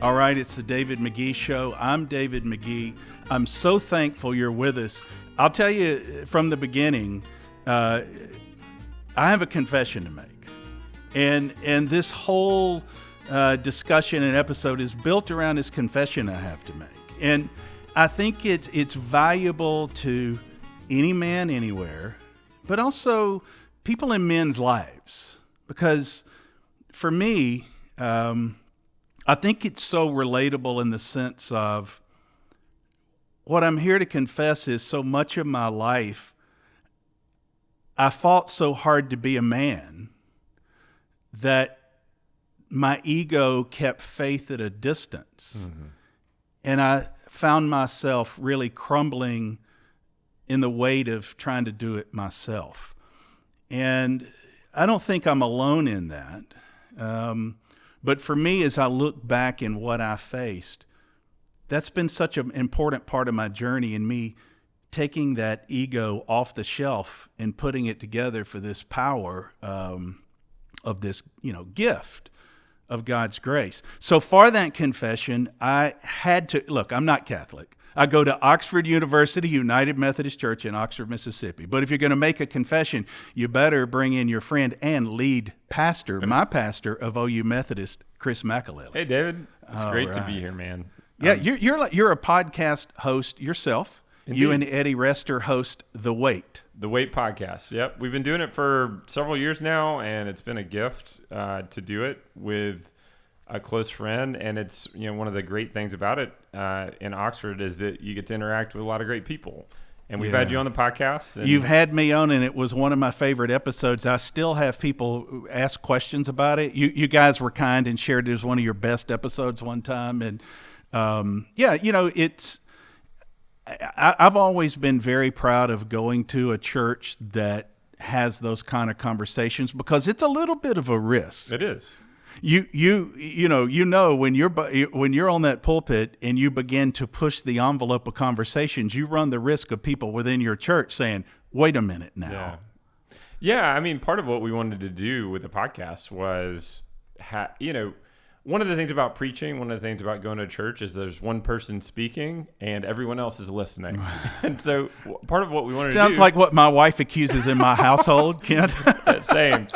All right, it's the David Magee Show. I'm David Magee. I'm so thankful you're with us. I'll tell you from the beginning, I have a confession to make. And this whole discussion and episode is built around this confession I have to make. And I think it's valuable to any man anywhere, but also people in men's lives. Because for me, I think it's so relatable in the sense of what I'm here to confess is so much of my life, I fought so hard to be a man that my ego kept faith at a distance. Mm-hmm. And I found myself really crumbling in the weight of trying to do it myself. And I don't think I'm alone in that. But for me, as I look back in what I faced, that's been such an important part of my journey in me taking that ego off the shelf and putting it together for this power of this, gift of God's grace. So for that confession, I had to, look, I'm not Catholic. I go to Oxford University United Methodist Church in Oxford, Mississippi. But if you're going to make a confession, you better bring in your friend and lead pastor, my pastor of OU Methodist, Chris McAlilly. Hey, David. It's great to be here, man. Yeah, you're a podcast host yourself. Indeed. You and Eddie Rester host The Wait. The Wait podcast. Yep. We've been doing it for several years now, and it's been a gift to do it with a close friend. And it's, one of the great things about it in Oxford is that you get to interact with a lot of great people. And we've had you on the podcast. And you've had me on, and it was one of my favorite episodes. I still have people ask questions about it. You guys were kind and shared it as one of your best episodes one time. And it's, I've always been very proud of going to a church that has those kind of conversations because it's a little bit of a risk. It is. When you're on that pulpit and you begin to push the envelope of conversations, you run the risk of people within your church saying, "Wait a minute now." Yeah. I mean, part of what we wanted to do with the podcast was, one of the things about preaching, one of the things about going to church is there's one person speaking and everyone else is listening. And so part of what we wanted to do... Sounds like what my wife accuses in my household, Kent. Same.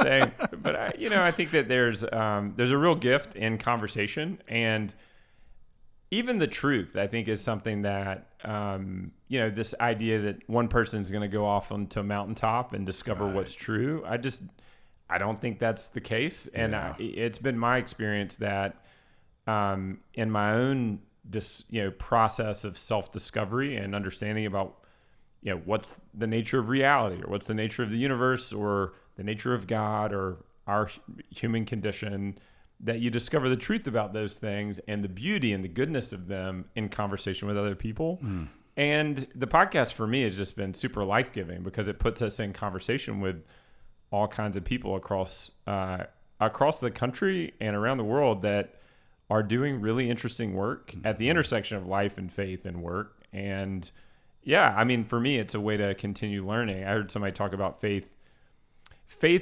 But I think that there's a real gift in conversation, and even the truth, I think, is something that, this idea that one person's going to go off onto a mountaintop and discover what's true. I don't think that's the case. And it's been my experience that in my own process of self-discovery and understanding about what's the nature of reality, or what's the nature of the universe, or the nature of God, or our human condition, that you discover the truth about those things and the beauty and the goodness of them in conversation with other people. Mm. And the podcast for me has just been super life-giving because it puts us in conversation with all kinds of people across the country and around the world that are doing really interesting work at the intersection of life and faith and work. And for me, it's a way to continue learning. I heard somebody talk about faith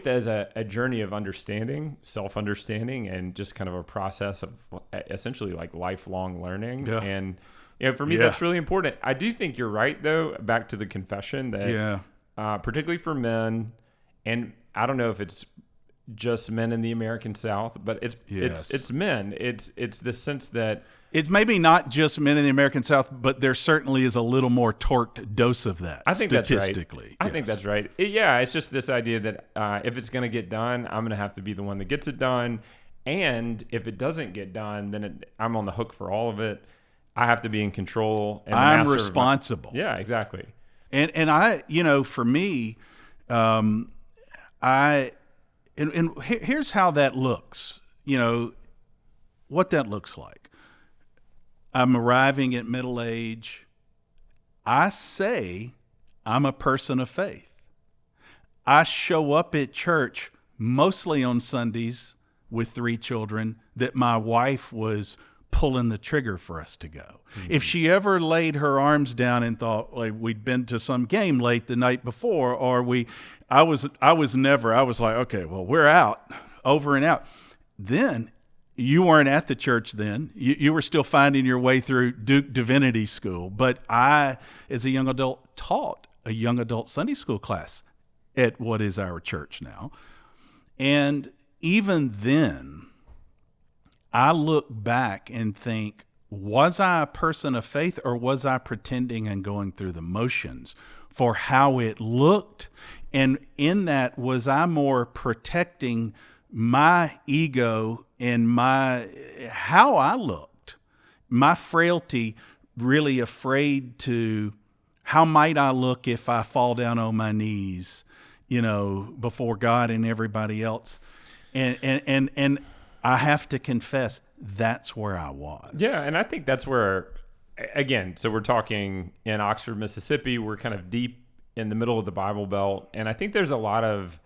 as a journey of understanding, self-understanding, and just kind of a process of essentially like lifelong learning. Yeah. And for me, that's really important. I do think you're right, though, back to the confession that particularly for men, and I don't know if it's just men in the American South, but it's men. It's the sense that it's maybe not just men in the American South, but there certainly is a little more torqued dose of that. I think statistically. I think that's right. It's just this idea that if it's going to get done, I'm going to have to be the one that gets it done, and if it doesn't get done, then I'm on the hook for all of it. I have to be in control. And I'm responsible. Yeah, exactly. And I, for me. Here's how that looks, what that looks like. I'm arriving at middle age. I say I'm a person of faith. I show up at church mostly on Sundays with 3 children that my wife was pulling the trigger for us to go. Mm-hmm. If she ever laid her arms down and thought like we'd been to some game late the night before, or I was like, okay, well, we're out, over and out. Then you weren't at the church then. You were still finding your way through Duke Divinity School. But I, as a young adult, taught a young adult Sunday school class at what is our church now. And even then, I look back and think, was I a person of faith, or was I pretending and going through the motions for how it looked? And in that, was I more protecting my ego and how I looked, my frailty, really afraid to, how might I look if I fall down on my knees, before God and everybody else? And I have to confess, that's where I was. Yeah, and I think that's where, again, so we're talking in Oxford, Mississippi. We're kind of deep in the middle of the Bible Belt, and I think there's a lot of,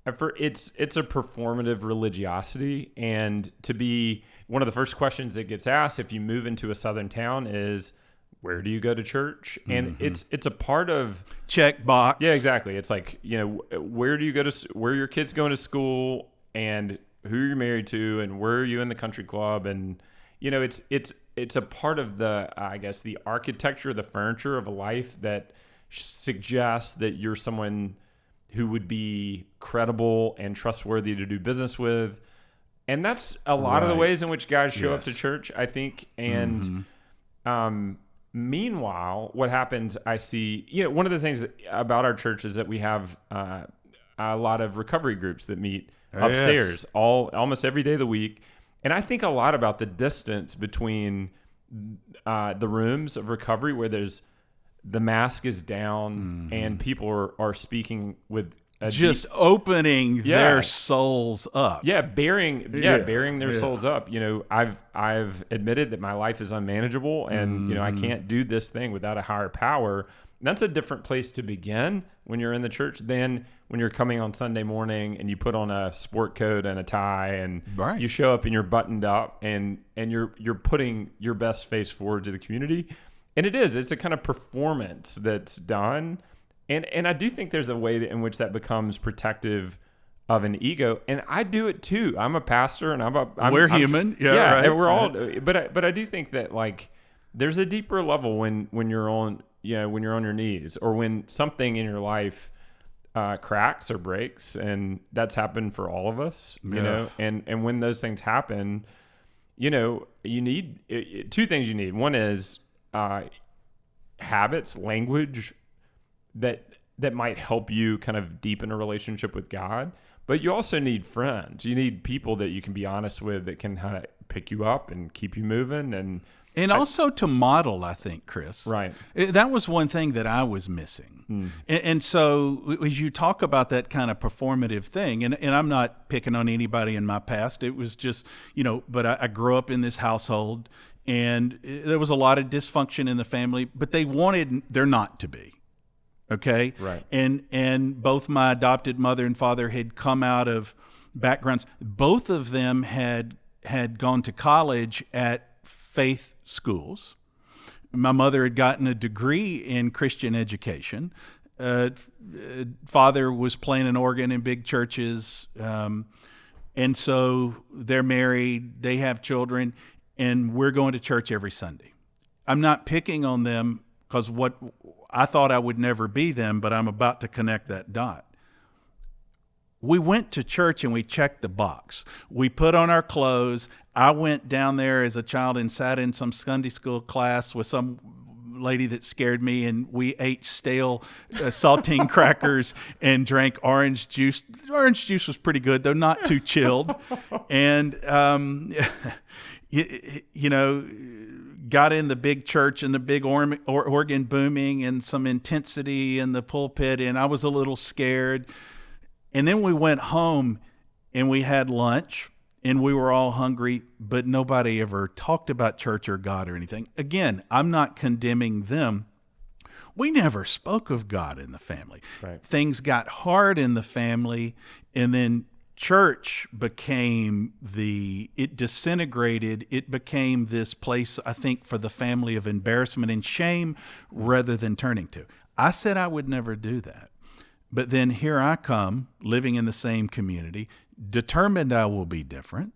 it's a performative religiosity, and to be one of the first questions that gets asked if you move into a southern town is, where do you go to church? And it's a part of check box. Yeah, exactly. It's like, where do you go to, where are your kids going to school, and who you're married to, and where are you in the country club? And it's a part of the, I guess, the architecture, the furniture of a life that suggests that you're someone who would be credible and trustworthy to do business with. And that's a lot of the ways in which guys show up to church, I think. And meanwhile, what happens, I see, one of the things about our church is that we have a lot of recovery groups that meet upstairs almost every day of the week. And I think a lot about the distance between the rooms of recovery where the mask is down and people are speaking with just opening their souls up. Bearing their souls up. I've admitted that my life is unmanageable, and I can't do this thing without a higher power. And that's a different place to begin when you're in the church than when you're coming on Sunday morning and you put on a sport coat and a tie and you show up and you're buttoned up and you're putting your best face forward to the community. And it's a kind of performance that's done. And I do think there's a way in which that becomes protective of an ego, and I do it too. I'm a pastor, and we're human, right. And we're all. But I do think that there's a deeper level when you're on when you're on your knees, or when something in your life cracks or breaks, and that's happened for all of us. And when those things happen, you need two things. You need one is habits, language that might help you kind of deepen a relationship with God. But you also need friends. You need people that you can be honest with, that can kind of pick you up and keep you moving. And also to model, I think, Chris. Right. That was one thing that I was missing. And so as you talk about that kind of performative thing, and I'm not picking on anybody in my past, it was just, but I grew up in this household, and there was a lot of dysfunction in the family, but they wanted there not to be. Okay. Right. And both my adopted mother and father had come out of backgrounds. Both of them had gone to college at faith schools. My mother had gotten a degree in Christian education. Father was playing an organ in big churches. And so they're married, they have children, and we're going to church every Sunday. I'm not picking on them because I thought I would never be them, but I'm about to connect that dot. We went to church and we checked the box. We put on our clothes. I went down there as a child and sat in some Sunday school class with some lady that scared me, and we ate stale saltine crackers and drank orange juice. Orange juice was pretty good, though not too chilled. And, got in the big church and the big organ booming and some intensity in the pulpit, and I was a little scared. And then we went home and we had lunch and we were all hungry, but nobody ever talked about church or God or anything. Again, I'm not condemning them. We never spoke of God in the family. Right. Things got hard in the family, and then church became it disintegrated. It became this place, I think, for the family of embarrassment and shame rather than turning to. I said I would never do that. But then here I come, living in the same community, determined I will be different,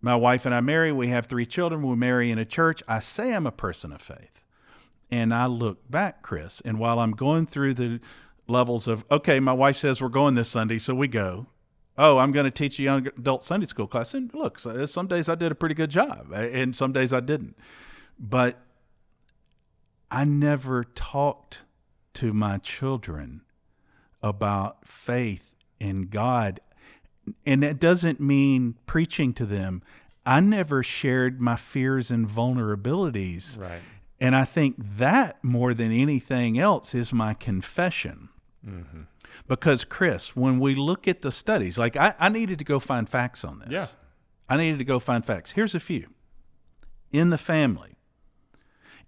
My wife and I marry. We have 3 children. We marry in a church. I say I'm a person of faith. And I look back, Chris, and while I'm going through the levels of, okay, my wife says we're going this Sunday, so we go. Oh, I'm going to teach a young adult Sunday school class. And look, some days I did a pretty good job, and some days I didn't. But I never talked to my children about faith in God. And that doesn't mean preaching to them. I never shared my fears and vulnerabilities. Right. And I think that more than anything else is my confession. Mm-hmm. Because, Chris, when we look at the studies, like I needed to go find facts on this. Yeah. I needed to go find facts. Here's a few. In the family,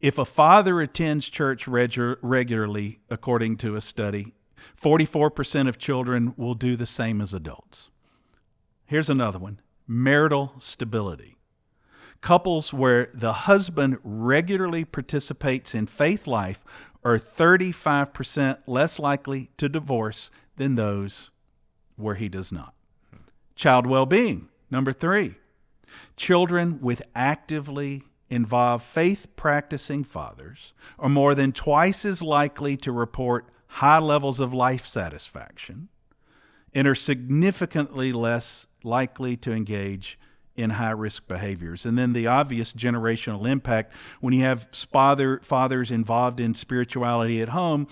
if a father attends church regularly, according to a study, 44% of children will do the same as adults. Here's another one. Marital stability. Couples where the husband regularly participates in faith life are 35% less likely to divorce than those where he does not. Child well-being, number 3. Children with actively involved faith-practicing fathers are more than twice as likely to report high levels of life satisfaction and are significantly less likely to engage in high-risk behaviors. And then the obvious generational impact, when you have fathers involved in spirituality at home,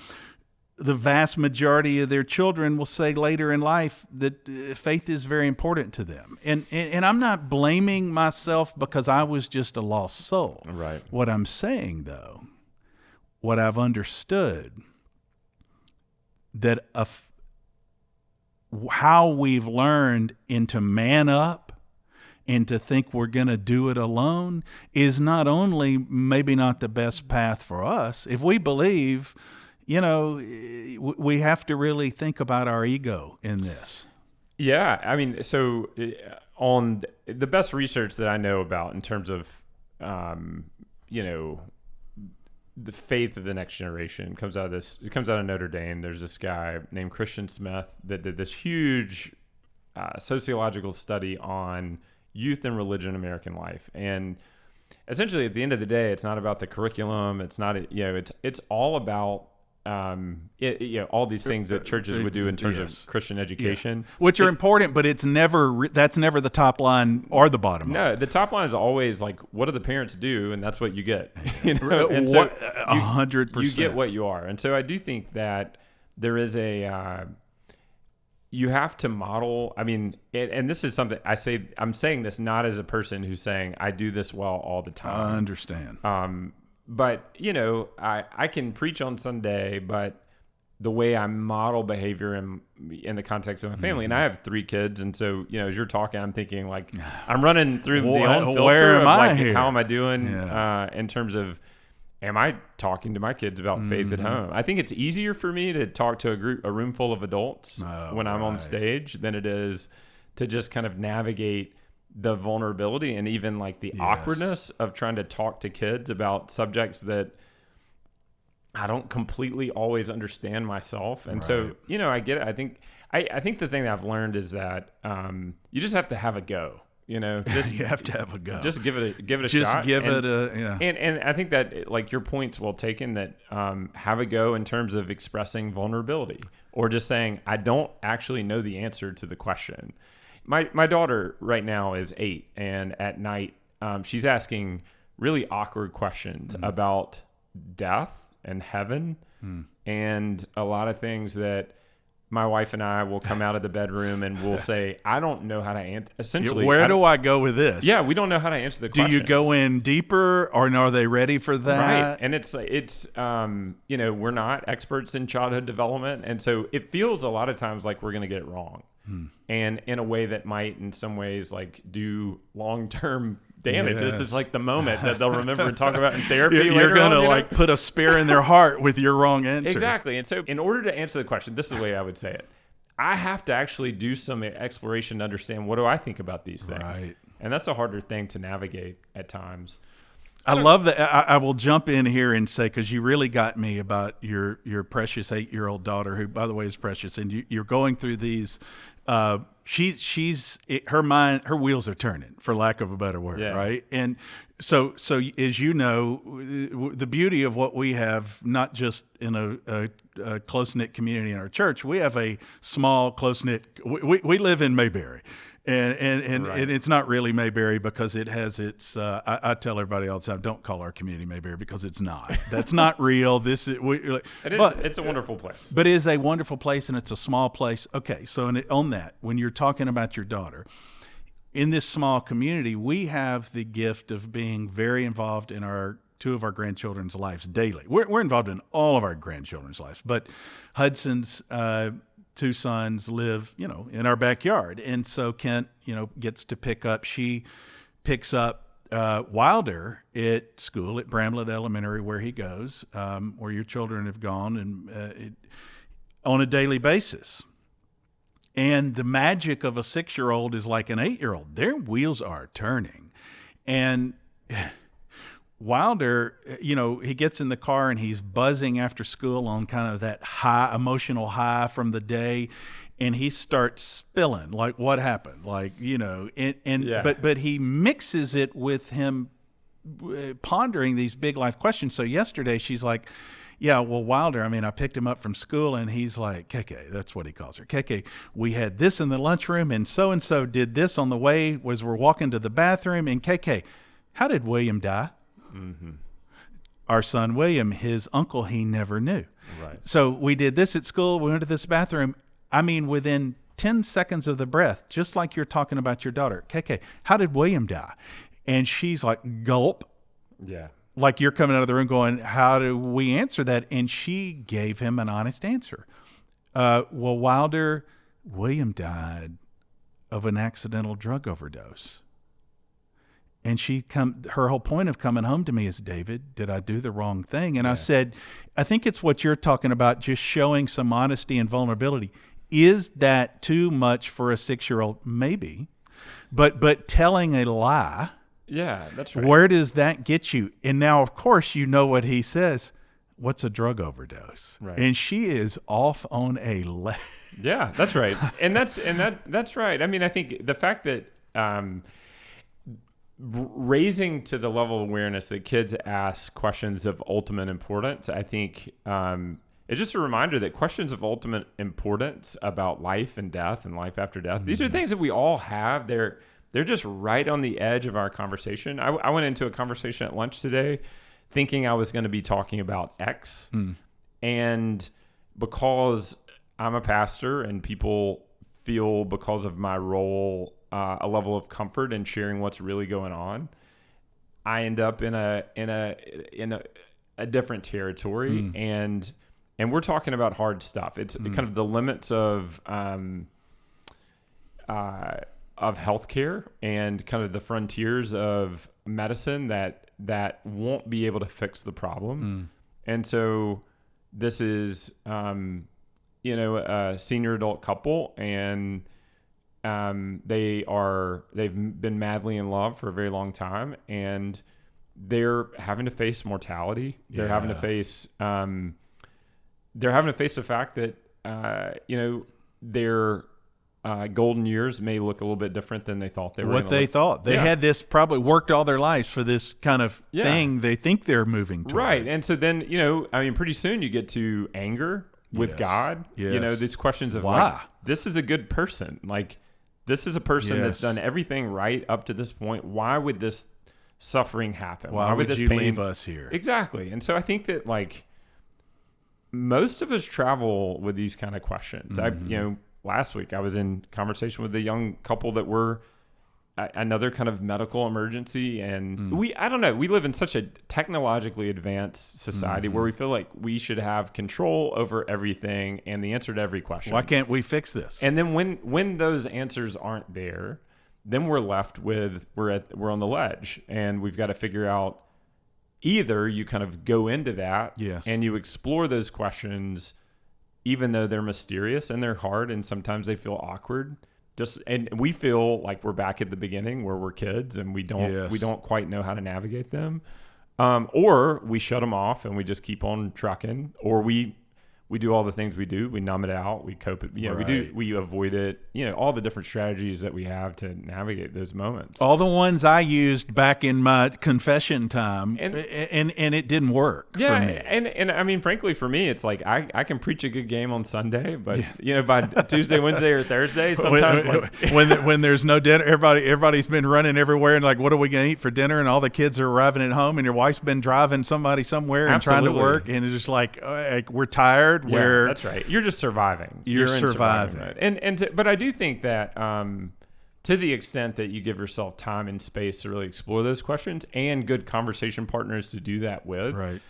the vast majority of their children will say later in life that faith is very important to them. And I'm not blaming myself because I was just a lost soul. Right. What I'm saying, though, what I've understood, that how we've learned into man up and to think we're going to do it alone is not only maybe not the best path for us. If we believe, we have to really think about our ego in this. Yeah. I mean, so on the best research that I know about in terms of, the faith of the next generation comes out of Notre Dame. There's this guy named Christian Smith that did this huge sociological study on youth and religion in American life. And essentially at the end of the day, it's not about the curriculum. It's not, it's all about, all these things that churches would do in terms of Christian education, which are important, but that's never the top line or the bottom line. No, the top line is always like, what do the parents do? And that's what you get, And 100%. You get what you are. And so I do think that there is you have to model. I mean, and this is something I'm saying this not as a person who's saying I do this well all the time. I understand. But, I can preach on Sunday, but the way I model behavior in the context of my family, and I have 3 kids. And so, as you're talking, I'm thinking like, I'm running through the own filter where am of I like, here? How am I doing in terms of, am I talking to my kids about faith at home? I think it's easier for me to talk to a room full of adults when I'm on stage than it is to just kind of navigate the vulnerability and even like the awkwardness of trying to talk to kids about subjects that I don't completely always understand myself. And so, I get it. I think the thing that I've learned is that you just have to have a go. Just you have to have a go. Just give it a shot. Just give it And I think that like your point's well taken, that have a go in terms of expressing vulnerability or just saying, I don't actually know the answer to the question. My daughter right now is 8, and at night she's asking really awkward questions about death and heaven and a lot of things that my wife and I will come out of the bedroom and we'll say, I don't know how to answer. Essentially, where do I go with this? Yeah, we don't know how to answer the question. Do you go in deeper, or are they ready for that? Right, and it's we're not experts in childhood development, and so it feels a lot of times like we're going to get it wrong. And in a way that might in some ways like do long-term damage. This is like the moment that they'll remember and talk about in therapy. You're going to like put a spear in their heart with your wrong answer. Exactly. And so in order to answer the question, this is the way I would say it. I have to actually do some exploration to understand, what do I think about these things? Right. And that's a harder thing to navigate at times. I love that. I will jump in here and say, because you really got me about your precious 8-year-old daughter, who, by the way, is precious, and you're going through these her wheels are turning, for lack of a better word, right? And so as you know, the beauty of what we have, not just in a close-knit community in our church, we have a small, close-knit. We live in Mayberry. And it's not really Mayberry because it has its. I tell everybody all the time, don't call our community Mayberry because it's not. That's not real. It's a wonderful place. But it is a wonderful place, and it's a small place. Okay, so on that, when you're talking about your daughter, in this small community, we have the gift of being very involved in two of our grandchildren's lives daily. We're involved in all of our grandchildren's lives, but Hudson's. Two sons live, in our backyard. And so Kent, gets to she picks up Wilder at school at Bramlett Elementary, where he goes, where your children have gone, and on a daily basis. And the magic of a 6-year-old is like an 8-year-old. Their wheels are turning. And Wilder, he gets in the car and he's buzzing after school on kind of that emotional high from the day, and he starts spilling like what happened, but he mixes it with him pondering these big life questions. So yesterday she's like, yeah, well, Wilder, I picked him up from school, and he's like, KK, that's what he calls her. KK, we had this in the lunchroom, and so did this on the way as we're walking to the bathroom. And KK, how did William die? Mm-hmm. Our son William, his uncle, he never knew. Right. So we did this at school. We went to this bathroom. Within 10 seconds of the breath, just like you're talking about your daughter. KK, how did William die? And she's like, gulp. Yeah. Like you're coming out of the room going, how do we answer that? And she gave him an honest answer. William died of an accidental drug overdose. And her whole point of coming home to me is, David, did I do the wrong thing? And I said, I think it's what you're talking about, just showing some honesty and vulnerability. Is that too much for a 6-year-old? Maybe. But telling a lie, yeah, that's right. Where does that get you? And now, of course, you know what he says. What's a drug overdose? Right. And she is off on a Yeah, that's right. And that's right. I think the fact that raising to the level of awareness that kids ask questions of ultimate importance, I think it's just a reminder that questions of ultimate importance about life and death and life after death, these are things that we all have. They're just right on the edge of our conversation. I went into a conversation at lunch today thinking I was going to be talking about X. And because I'm a pastor and people feel, because of my role, a level of comfort in sharing what's really going on, I end up in a different territory, and we're talking about hard stuff. It's kind of the limits of healthcare and kind of the frontiers of medicine that won't be able to fix the problem. And so this is a senior adult couple, and they've been madly in love for a very long time, and they're having to face mortality. They're having to face the fact that their golden years may look a little bit different than they thought they were. What they thought. They had this, probably worked all their lives for this kind of thing they think they're moving toward. Right. And so then, pretty soon you get to anger with God. Yes. These questions of why? This is a good person. Like, this is a person that's done everything right up to this point. Why would this suffering happen? Why would this you pain leave us here? Exactly. And so I think that, like, most of us travel with these kind of questions. Last week I was in conversation with a young couple that were another kind of medical emergency, and I don't know, we live in such a technologically advanced society where we feel like we should have control over everything and the answer to every question. Why can't we fix this? And then when those answers aren't there, then we're left with we're on the ledge, and we've got to figure out, either you kind of go into that and you explore those questions even though they're mysterious and they're hard and sometimes they feel awkward. And we feel like we're back at the beginning where we're kids and we don't quite know how to navigate them. Or we shut them off and we just keep on trucking, or we we do all the things we do. We numb it out. We cope it. Right. We avoid it. All the different strategies that we have to navigate those moments. All the ones I used back in my confession time, and it didn't work for me. And I mean, frankly, for me, it's like I can preach a good game on Sunday, but by Tuesday, Wednesday, or Thursday, sometimes when there's no dinner, everybody's been running everywhere, and like, what are we gonna eat for dinner? And all the kids are arriving at home, and your wife's been driving somebody somewhere and trying to work, and it's just like we're tired. Yeah, that's right. You're just surviving. You're surviving. But I do think that to the extent that you give yourself time and space to really explore those questions and good conversation partners to do that with, right,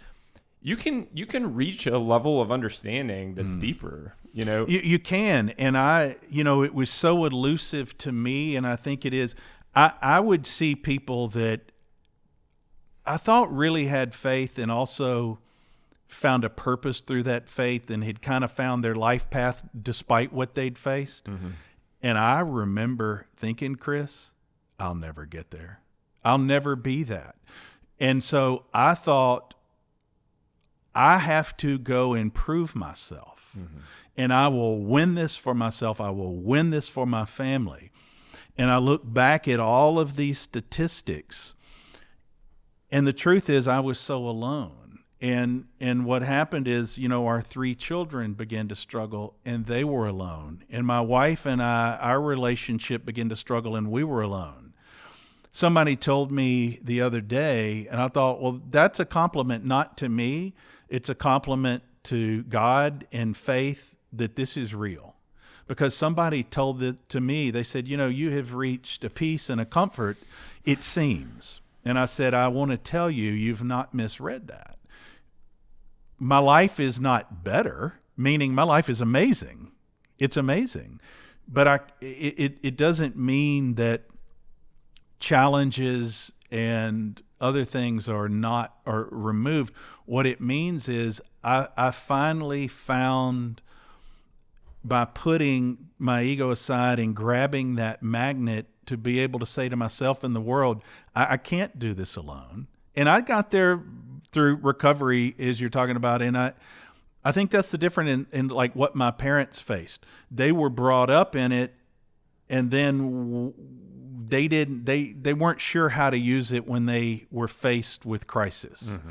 you can reach a level of understanding that's deeper. You can, and it was so elusive to me, and I think it is. I would see people that I thought really had faith and also found a purpose through that faith and had kind of found their life path despite what they'd faced. Mm-hmm. And I remember thinking, Chris, I'll never get there. I'll never be that. And so I thought, I have to go and prove myself. Mm-hmm. And I will win this for myself. I will win this for my family. And I look back at all of these statistics, and the truth is I was so alone. And what happened is, our 3 children began to struggle, and they were alone. And my wife and I, our relationship began to struggle, and we were alone. Somebody told me the other day, and I thought, well, that's a compliment not to me. It's a compliment to God and faith that this is real. Because somebody told it to me. They said, you have reached a peace and a comfort, it seems. And I said, I want to tell you, you've not misread that. My life is not better, meaning my life is amazing. It's amazing. But it doesn't mean that challenges and other things are removed. What it means is I finally found, by putting my ego aside and grabbing that magnet, to be able to say to myself and the world, I can't do this alone. And I got there through recovery, as you're talking about, and I think that's the difference in like what my parents faced. They were brought up in it, and then they weren't sure how to use it when they were faced with crisis. Mm-hmm.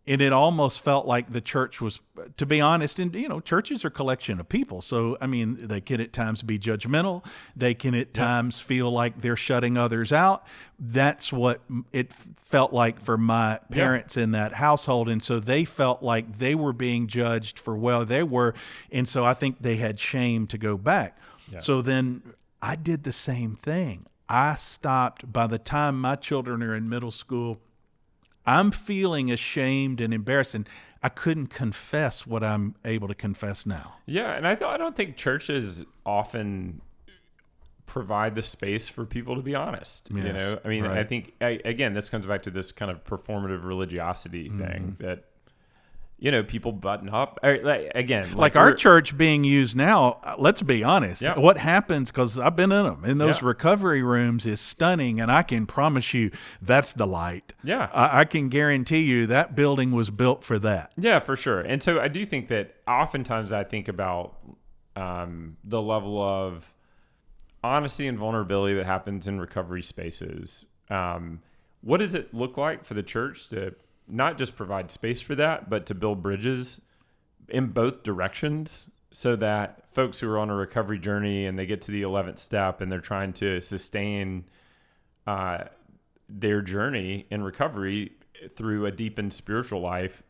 And it almost felt like the church was, to be honest, and churches are a collection of people. So, I mean, they can at times be judgmental. They can at times feel like they're shutting others out. That's what it felt like for my parents in that household. And so they felt like they were being judged for they were. And so I think they had shame to go back. Yeah. So then I did the same thing. I stopped. By the time my children are in middle school, I'm feeling ashamed and embarrassed, and I couldn't confess what I'm able to confess now. Yeah, and I don't think churches often provide the space for people to be honest. Yes, I mean, right. I think again, this comes back to this kind of performative religiosity thing that people button up. Like our church being used now, let's be honest. Yeah. What happens, because I've been in them, in those recovery rooms, is stunning, and I can promise you that's the light. Yeah. I can guarantee you that building was built for that. Yeah, for sure. And so I do think that oftentimes I think about the level of honesty and vulnerability that happens in recovery spaces. What does it look like for the church to not just provide space for that, but to build bridges in both directions so that folks who are on a recovery journey and they get to the 11th step and they're trying to sustain their journey in recovery through a deepened spiritual life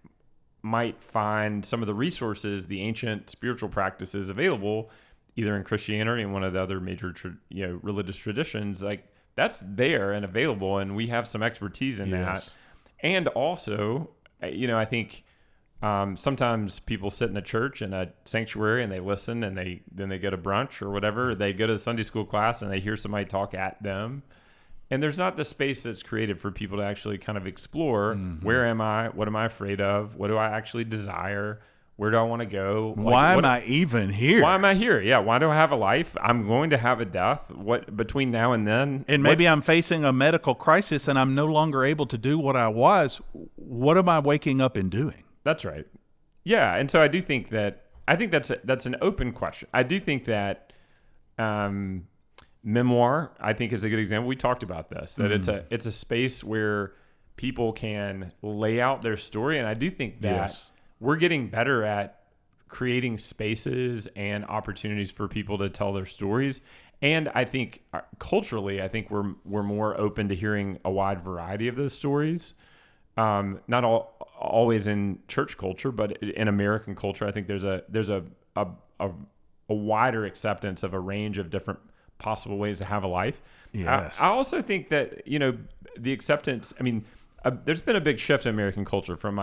might find some of the resources, the ancient spiritual practices available either in Christianity and one of the other major religious traditions. Like, that's there and available, and we have some expertise in that. And also, I think sometimes people sit in a church, in a sanctuary, and they listen, and then they go to brunch or whatever. They go to a Sunday school class, and they hear somebody talk at them. And there's not the space that's created for people to actually kind of explore, where am I? What am I afraid of? What do I actually desire? Where do I want to go? Why am I even here? Why am I here? Yeah. Why do I have a life? I'm going to have a death. What between now and then? And maybe I'm facing a medical crisis and I'm no longer able to do what I was. What am I waking up and doing? That's right. Yeah, and so I think that's an open question. I do think that memoir, I think, is a good example. We talked about this, that it's a space where people can lay out their story, and I do think that we're getting better at creating spaces and opportunities for people to tell their stories. And I think culturally, I think we're more open to hearing a wide variety of those stories. Not always in church culture, but in American culture, I think there's a wider acceptance of a range of different possible ways to have a life. Yes. I also think that, the acceptance, there's been a big shift in American culture from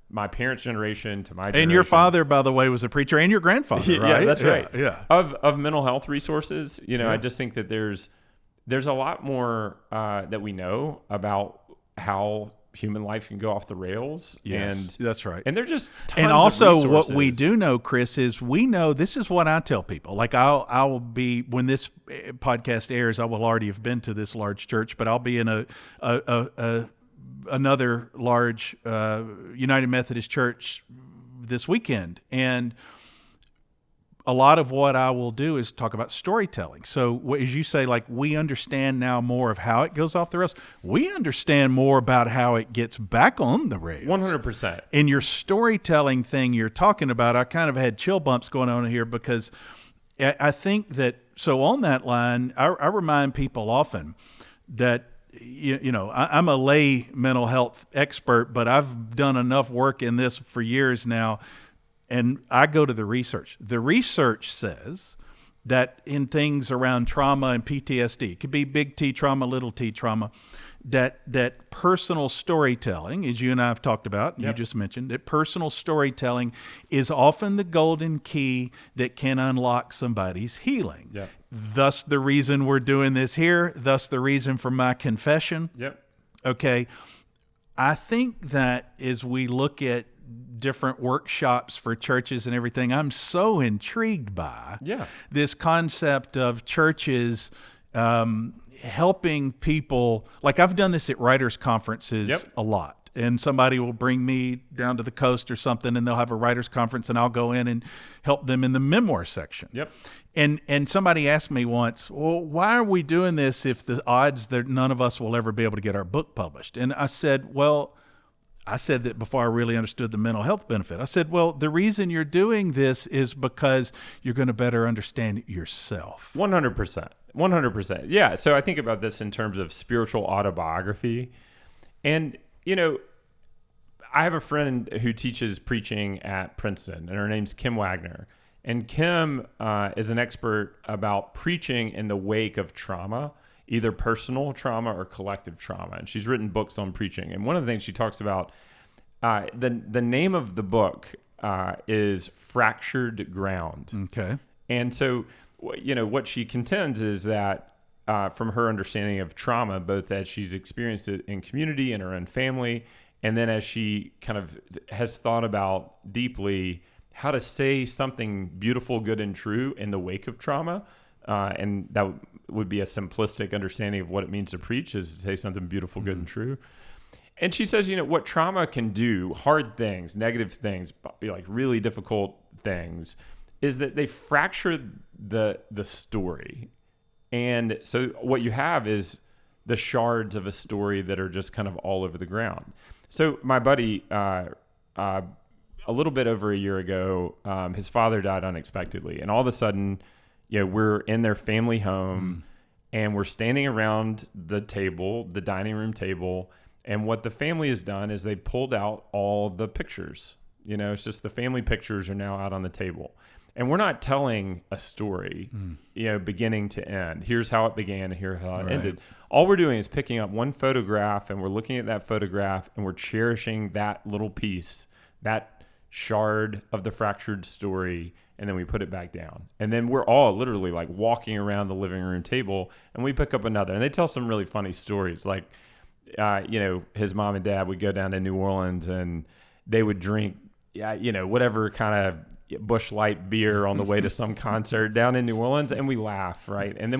my parents' generation to my generation. And your father, by the way, was a preacher, and your grandfather, right? Yeah, that's right. Yeah. Of mental health resources, I just think that there's a lot more that we know about how human life can go off the rails. Yes, and that's right. And they're just tons and also of what we do know, Chris, is we know this is what I tell people. Like I will be, when this podcast airs, I will already have been to this large church, but I'll be in another large United Methodist church this weekend, and a lot of what I will do is talk about storytelling. So as you say, like, we understand now more of how it goes off the rails. We understand more about how it gets back on the rails. 100%. In your storytelling thing you're talking about, I kind of had chill bumps going on here, because I think that, so on that line, I remind people often that, I'm a lay mental health expert, but I've done enough work in this for years now. And I go to the research. The research says that in things around trauma and PTSD, it could be big T trauma, little t trauma, that personal storytelling, as you and I have talked about, you just mentioned, that personal storytelling is often the golden key that can unlock somebody's healing. Yep. Thus the reason we're doing this here, thus the reason for my confession. Yep. Okay. I think that as we look at different workshops for churches and everything, I'm so intrigued by this concept of churches helping people. Like, I've done this at writers' conferences a lot, and somebody will bring me down to the coast or something, and they'll have a writers' conference, and I'll go in and help them in the memoir section. Yep. And somebody asked me once, well, why are we doing this if the odds that none of us will ever be able to get our book published? And I said that before I really understood the mental health benefit. I said, well, the reason you're doing this is because you're going to better understand yourself. 100%. 100%. Yeah. So I think about this in terms of spiritual autobiography. And, I have a friend who teaches preaching at Princeton, and her name's Kim Wagner. And Kim is an expert about preaching in the wake of trauma, either personal trauma or collective trauma. And she's written books on preaching. And one of the things she talks about, the name of the book is Fractured Ground. Okay. And so, what she contends is that from her understanding of trauma, both as she's experienced it in community and her own family, and then as she kind of has thought about deeply how to say something beautiful, good, and true in the wake of trauma, and that would be a simplistic understanding of what it means to preach, is to say something beautiful, good, and true. And she says, what trauma can do, hard things, negative things, like really difficult things, is that they fracture the story. And so what you have is the shards of a story that are just kind of all over the ground. So my buddy, a little bit over a year ago, his father died unexpectedly. And all of a sudden, we're in their family home and we're standing around the table, the dining room table. And what the family has done is they pulled out all the pictures. It's just the family pictures are now out on the table. And we're not telling a story, beginning to end. Here's how it began and here's how it ended. All we're doing is picking up one photograph, and we're looking at that photograph, and we're cherishing that little piece, that shard of the fractured story, and then we put it back down. And then we're all literally like walking around the living room table, and we pick up another. And they tell some really funny stories. Like, his mom and dad would go down to New Orleans, and they would drink, whatever kind of Busch Light beer on the way to some concert down in New Orleans, and we laugh, right? And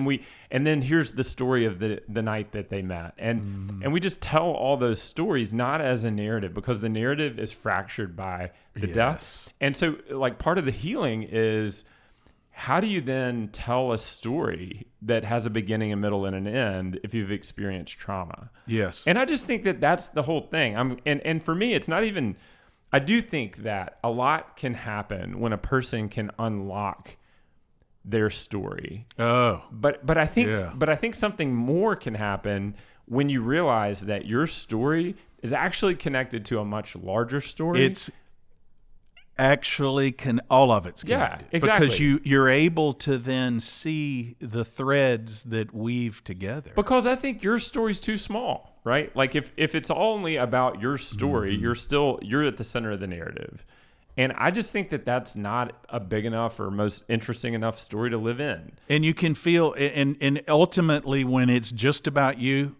then here's the story of the night that they met, and we just tell all those stories not as a narrative, because the narrative is fractured by the death. And so, like, part of the healing is, how do you then tell a story that has a beginning, a middle, and an end if you've experienced trauma? Yes. And I just think that that's the whole thing. And for me, it's not even, I do think that a lot can happen when a person can unlock their story. Oh. But I think something more can happen when you realize that your story is actually connected to a much larger story. It's actually all of it's connected. Yeah, exactly. Because you're able to then see the threads that weave together. Because I think your story's too small, right? Like if it's only about your story, you're at the center of the narrative. And I just think that that's not a big enough or most interesting enough story to live in. And you can feel, and ultimately when it's just about you,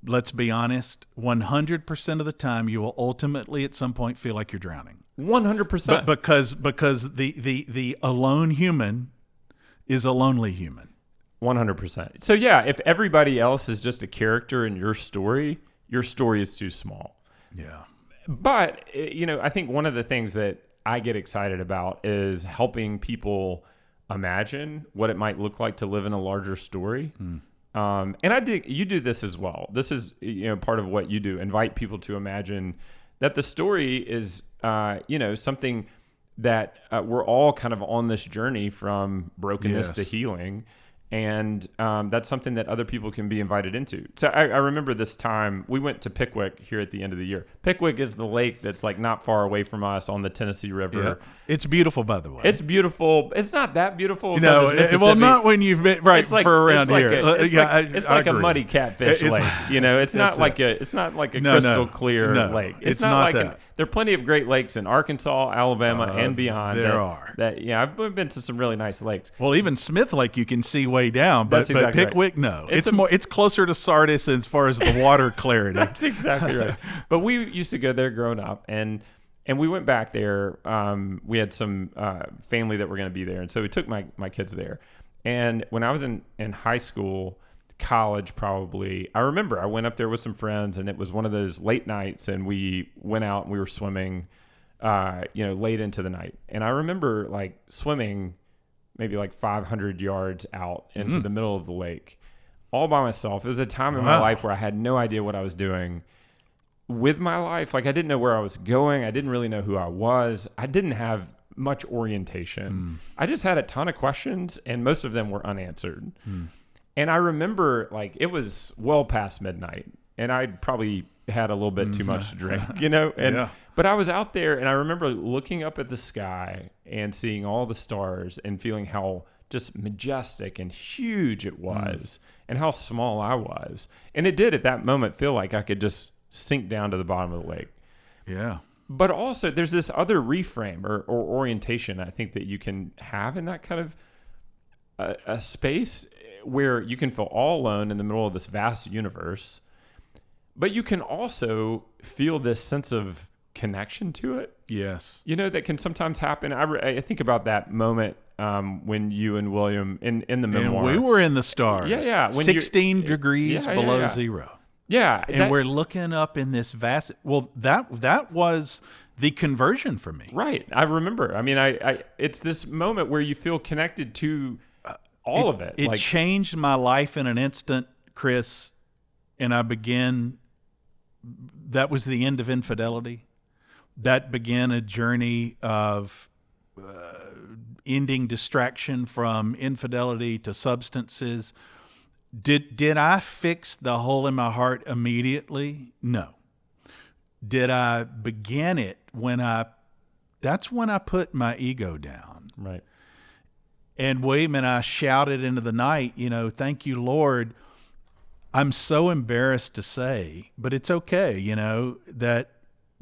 let's be honest, 100% of the time you will ultimately at some point feel like you're drowning. 100%. But because the alone human is a lonely human. 100%. So yeah, if everybody else is just a character in your story is too small. Yeah. But, I think one of the things that I get excited about is helping people imagine what it might look like to live in a larger story. And you do this as well. This is, part of what you do. Invite people to imagine that the story is, something that we're all kind of on this journey from brokenness to healing. And that's something that other people can be invited into. So I remember this time we went to Pickwick here at the end of the year. Pickwick is the lake that's like not far away from us on the Tennessee River. Yeah. It's beautiful, by the way. It's beautiful. It's not that beautiful. Well, not when you've been for around here. It's like a muddy catfish lake. It's not like a crystal clear lake. It's not like that. There are plenty of great lakes in Arkansas, Alabama, and beyond. There I've been to some really nice lakes. Well, even Smith Lake you can see way down, but Pickwick, no. It's closer to Sardis as far as the water clarity. That's exactly right. But we used to go there growing up, and we went back there. We had some family that were going to be there, and so we took my kids there. And when I was in high school, college probably, I remember I went up there with some friends, and it was one of those late nights, and we went out and we were swimming, late into the night. And I remember like swimming maybe like 500 yards out into the middle of the lake all by myself. It was a time in my life where I had no idea what I was doing with my life. Like I didn't know where I was going. I didn't really know who I was. I didn't have much orientation. I just had a ton of questions, and most of them were unanswered. And I remember like it was well past midnight, and I'd probably had a little bit too much to drink, But I was out there, and I remember looking up at the sky and seeing all the stars and feeling how just majestic and huge it was, and how small I was. And it did at that moment feel like I could just sink down to the bottom of the lake. Yeah. But also there's this other reframe or orientation I think that you can have in that kind of a space where you can feel all alone in the middle of this vast universe, but you can also feel this sense of connection to it. Yes. That can sometimes happen. I think about that moment when you and William in the memoir. And we were in the stars. Yeah. When 16 degrees below zero. Yeah. And we're looking up in this vast, that was the conversion for me. Right. I remember. I mean, it's this moment where you feel connected to all of it. It changed my life in an instant, Chris, and that was the end of infidelity. That began a journey of ending distraction from infidelity to substances. Did I fix the hole in my heart immediately? No. Did I begin it that's when I put my ego down. Right. And William and I shouted into the night, thank you, Lord. I'm so embarrassed to say, but it's okay,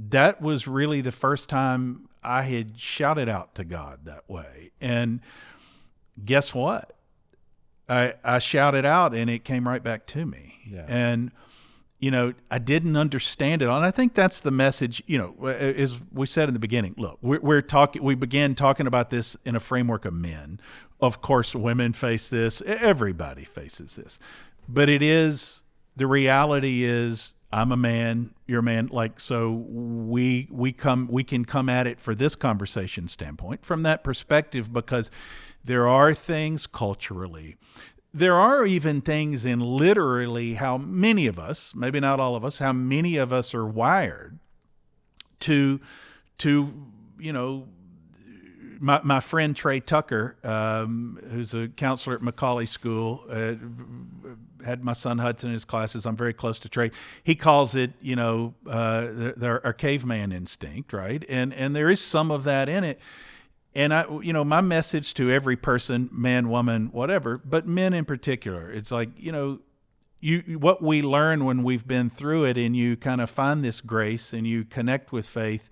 that was really the first time I had shouted out to God that way. And guess what? I shouted out and it came right back to me. Yeah. And I didn't understand it. And I think that's the message, as we said in the beginning. Look, we began talking about this in a framework of men. Of course, women face this. Everybody faces this. But the reality is, I'm a man, you're a man. So we can come at it for this conversation standpoint from that perspective, because there are things culturally. There are even things in literally how many of us, maybe not all of us, how many of us are wired to my friend Trey Tucker, who's a counselor at McAlilly School, had my son Hudson in his classes. I'm very close to Trey. He calls it, our caveman instinct, right? And there is some of that in it. And my message to every person, man, woman, whatever, but men in particular, it's like, what we learn when we've been through it, and you kind of find this grace and you connect with faith,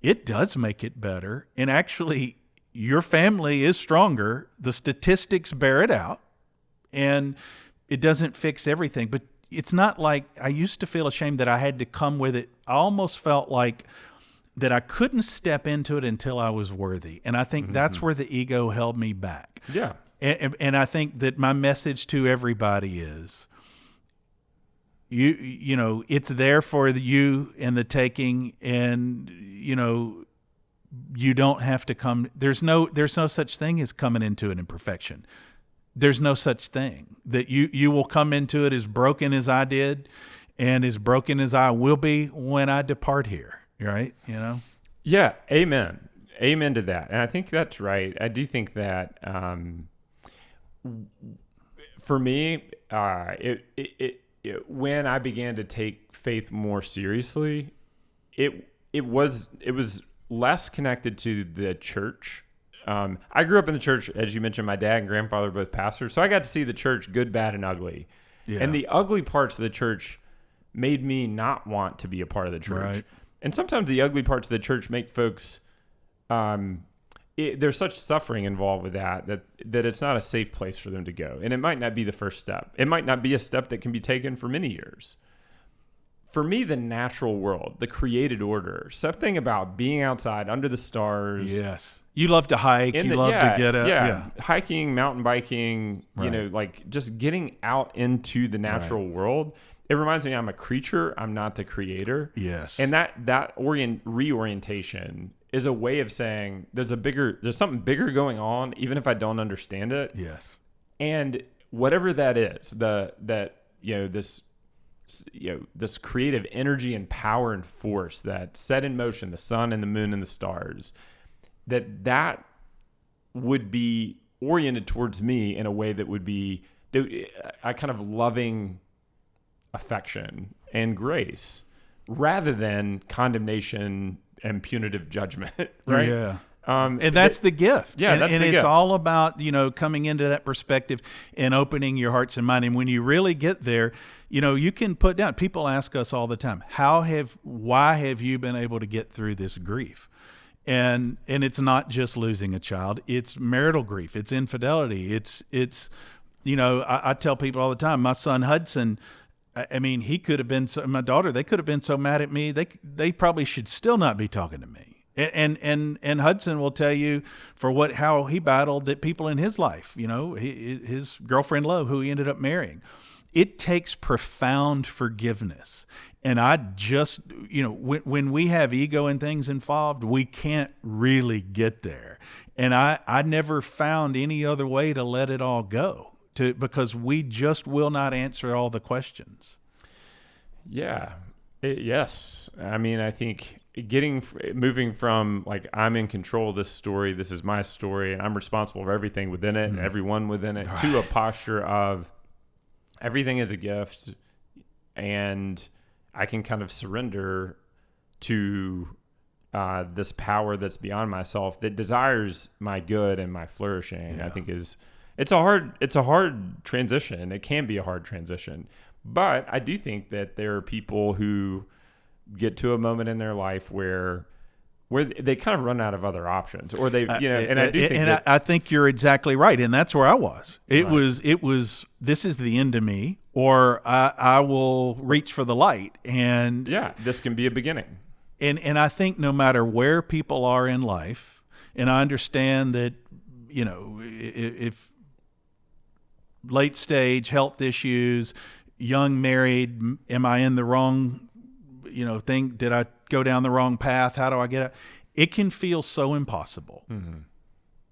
it does make it better. And actually, your family is stronger. The statistics bear it out, and it doesn't fix everything. But it's not like I used to feel ashamed that I had to come with it. I almost felt like that I couldn't step into it until I was worthy. And I think that's where the ego held me back. Yeah. And I think that my message to everybody is, it's there for you in the taking, and, you don't have to come. There's no such thing as coming into it in perfection. There's no such thing that you will come into it as broken as I did, and as broken as I will be when I depart here. Right? Yeah. Amen. Amen to that. And I think that's right. I do think that for me, when I began to take faith more seriously, it was less connected to the church. I grew up in the church, as you mentioned. My dad and grandfather were both pastors, so I got to see the church good, bad, and ugly. Yeah. And the ugly parts of the church made me not want to be a part of the church. Right. And sometimes the ugly parts of the church make folks, there's such suffering involved with that it's not a safe place for them to go. And it might not be the first step. It might not be a step that can be taken for many years. For me, the natural world, the created order, something about being outside under the stars. Yes. You love to hike. You love to get out. Yeah. Hiking, mountain biking, Right. Just getting out into the natural world. It reminds me I'm a creature. I'm not the creator. Yes. And that reorientation is a way of saying there's something bigger going on, even if I don't understand it. Yes. And whatever that is, this creative energy and power and force that set in motion the sun and the moon and the stars, that would be oriented towards me in a way that would be a kind of loving affection and grace, rather than condemnation and punitive judgment, right? Yeah. And that's the gift. Yeah, and the it's gift. all about, coming into that perspective and opening your hearts and mind. And when you really get there, you can put down. People ask us all the time, why have you been able to get through this grief? And it's not just losing a child. It's marital grief. It's infidelity. It's I tell people all the time, my son Hudson, I mean, he could have been my daughter. They could have been so mad at me. They probably should still not be talking to me. And Hudson will tell you how he battled that people in his life. His girlfriend Lo, who he ended up marrying. It takes profound forgiveness. And I just when we have ego and things involved, we can't really get there. And I never found any other way to let it all go. Because we just will not answer all the questions. Yeah. Yes. I mean, I think moving from I'm in control of this story, this is my story, and I'm responsible for everything within it and everyone within it, to a posture of everything is a gift, and I can kind of surrender to this power that's beyond myself that desires my good and my flourishing. Yeah. I think it's a hard transition. It can be a hard transition, but I do think that there are people who get to a moment in their life where they kind of run out of other options, or they, and I do think I think you're exactly right. And that's where I was. It was, this is the end of me, or I will reach for the light. And yeah, this can be a beginning. And I think no matter where people are in life, and I understand that, you know, if late stage health issues, young married, am I in the wrong, you know, thing? Did I go down the wrong path? How do I get out? It can feel so impossible. Mm-hmm.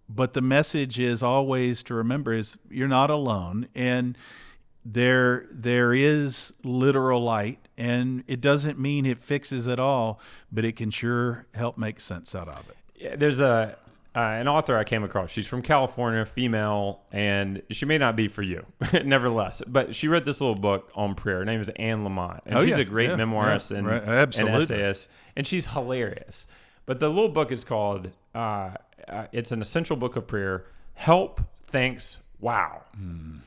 But the message is always to remember is you're not alone, and there is literal light, and it doesn't mean it fixes it all, but it can sure help make sense out of it. Yeah, there's an author I came across. She's from California, female, and she may not be for you, nevertheless. But she wrote this little book on prayer. Her name is Anne Lamott, and she's a great memoirist and essayist, and she's hilarious. But the little book is called, it's an essential book of prayer, Help, Thanks, Wow.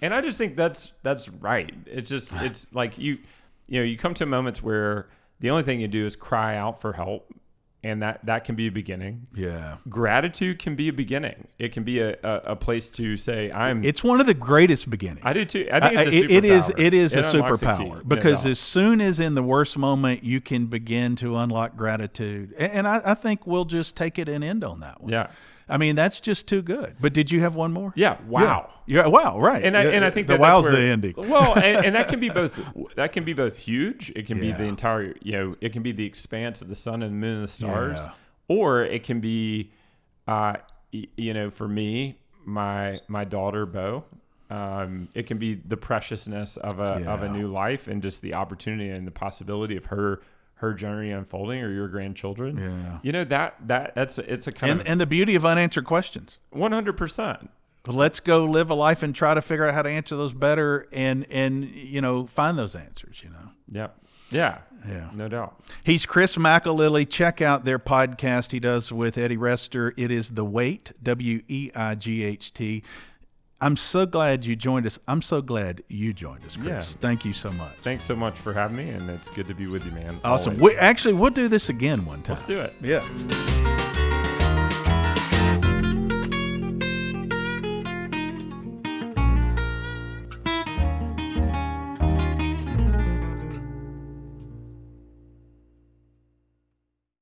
And I just think that's right. It's just, it's like you come to moments where the only thing you do is cry out for help. And that can be a beginning. Yeah. Gratitude can be a beginning. It can be a place to say, It's one of the greatest beginnings. I do too. I think it's a superpower. It is a superpower, because as soon as in the worst moment you can begin to unlock gratitude. And I think we'll just take it and end on that one. Yeah. I mean, that's just too good. But did you have one more? Yeah. Wow. Yeah. Wow. Right. And I think the wow's the ending. Well, and that can be both. That can be both huge. It can be the entire. It can be the expanse of the sun and the moon and the stars, or it can be, for me, my daughter Bo. It can be the preciousness of a new life, and just the opportunity and the possibility of her journey unfolding, or your grandchildren. Yeah. It's a kind of, and the beauty of unanswered questions. 100%. Let's go live a life and try to figure out how to answer those better, and find those answers. Yeah. No doubt. He's Chris McAlilly. Check out their podcast he does with Eddie Rester. It is The Weight, WEIGHT. I'm so glad you joined us. I'm so glad you joined us, Chris. Yeah. Thank you so much. Thanks so much for having me, and it's good to be with you, man. Awesome. We'll do this again one time. Let's do it. Yeah.